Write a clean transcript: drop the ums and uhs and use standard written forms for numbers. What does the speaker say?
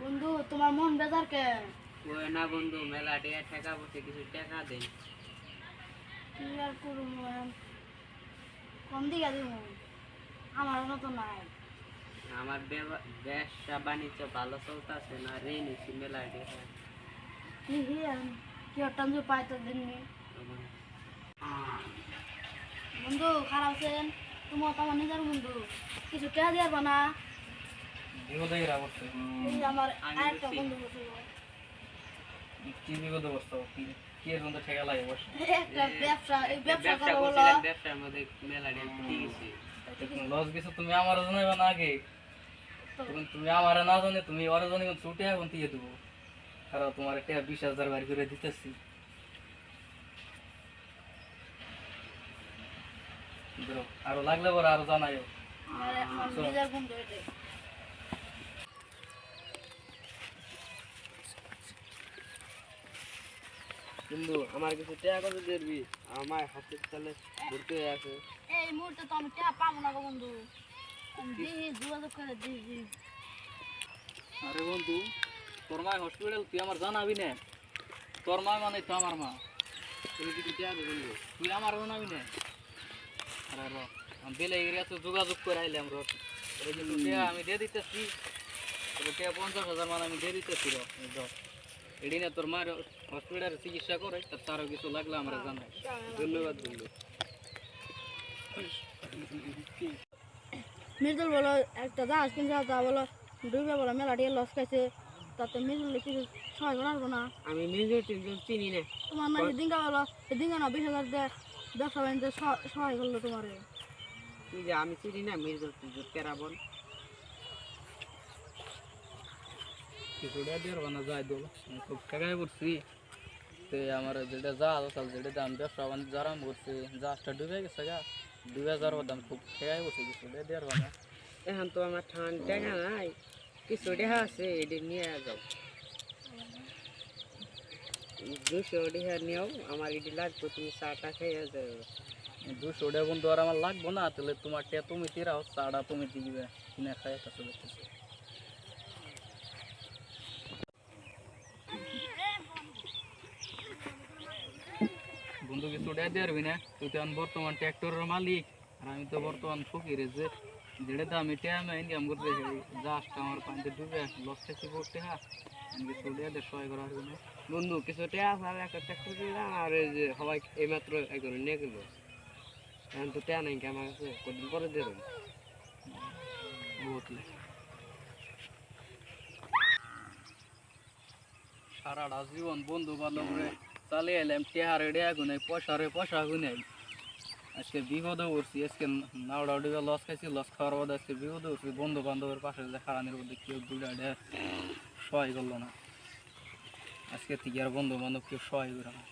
বন্ধু তোমার মন বেজার কে? ওই না বন্ধু, মেলা ঠেকা বসে কিছু টাকা দেন। কি আর করবো কম দিকে দিব, আমার মতো নাই। আমার ব্যবসা বাণিজ্য ভালো চলতেছে না, রে নিছি মেলা টাকা। কি কি একটা পাই তো দিন বন্ধু খারাপ আছেন, তোমার তো আমার নিজের বন্ধু, কিছু টাকা দিয়ে পারবা না? এই আমার আরেকটা বন্ধু বসে একটা ব্যবসা, এই ব্যবসা ব্যবসা করবো বলো। করছিলাম, ব্যবসার মধ্যে মেলা গেছি। লস গেছে তুমি আমার জানাইবা না আগে। তুমি আমার না জানে তুমি ওরা জানি ছুটে এখন দিয়ে দেবো। কারণ তোমার একটা 20,000 বাড়ি করে দিতেছি। আরো লাগলে পরে আরো জানাইও। আমার নিজের বন্ধু এটাই। বন্ধু আমার কিছু টাকা কত দিবি? আমার হসপিটালে ভর্তি হয়ে আছে। এই মুহূর্তে তো আমি টাকা পাবো না গো বন্ধু, আমি দিই যোগাযোগ করে দিই। আরে বন্ধু, তোর মা হসপিটাল তুই আমার জানাবি না? তোর মা মানে তো আমার মা। তুমি কিছু টাকা দেবেন? তুই আমার জানাবি না? আরে আমি বেলে গেছে যোগাযোগ করে আইলাম আমি দিয়ে দিতেছি। 50,000 মানে আমি দিয়ে দিতেছি এদিনে তোর মার হসপিটালে চিকিৎসা করে, তারও কিছু লাগলে আমরা জানাই। ধন্যবাদ বন্ধু। মৃদুল বলো একটা জাহাজ কিনছে, তা বলো ডুবে বলো মেলা দিয়ে লস খাইছে, তাতে মৃদুল কিছু সহায় করাবো না? আমি নিজে চিনি না। তোমার না দিনকা বলো, দিনকা না 20,000 দিয়ে ব্যবসা বাণিজ্য সহায় করলো তোমারে। কি যে আমি চিনি না মির্জা কেরাবন। কিছুটা দিয়ে বানা যায় দোল খুব ঠেকাই পড়ছি। তো আমার যেটা জাহাজ আসল যেটা আমি ব্যবসা বাণিজ্য আরম্ভ করছি, জাহাজটা ডুবে গেছে গা, 2,000 দাম খুব ঠেকাই পড়ছি। কিছুটা দিয়ে বানা এখন তো আমার টাকা নাই, কিছু টাকা আছে, এটি নিয়ে যাও। 200 টাকা নিও, আমার এটি লাগবে, তুমি চাটা খাইয়া যাও। 200 টাকা বন্ধু আর আমার লাগবো না, তাহলে তোমার টিয়া তুমি তিরাও, চাটা তুমি দিবে কিনে খাই কাছে দেখতেছি। বন্ধু কিছু টাকা দিয়ে পারবি না? তুই তো এখন বর্তমান ট্র্যাক্টরের মালিক, আর আমি তো বর্তমান ফকির। যেটা দামি টিয়া আমি ইনকাম করতে জাস্ট আমার পানিতে ডুবে লস খেতে পড়তে হ্যাঁ, কিছু টাকা সহায় করা হবে না বন্ধু কিছু টাকা আছে, আর একটা ট্রাক্টর কিনলাম, আর এই যে সবাই এইমাত্র একজন নিয়ে গেল। এখন তো টাকা নাই আমার কাছে, কদিন পরে দেবেন। বুঝলি? সারাটা জীবন বন্ধু বান্ধবরে চালিয়ে এলাম, টেহারে ডেয়া গুনাই, পয়সা গুনাই। আজকে বিপদে উঠছি, আজকে নাওড়া উঠিবে লস খাইছি, লস খাওয়ার বাদে আজকে বিপদে উঠছি। বন্ধু বান্ধবের পাশে যে খারানির মধ্যে কেউ দুটা সহায় করলো না, আজকে থেকে আর বন্ধু বান্ধব কেউ সহায় করে না।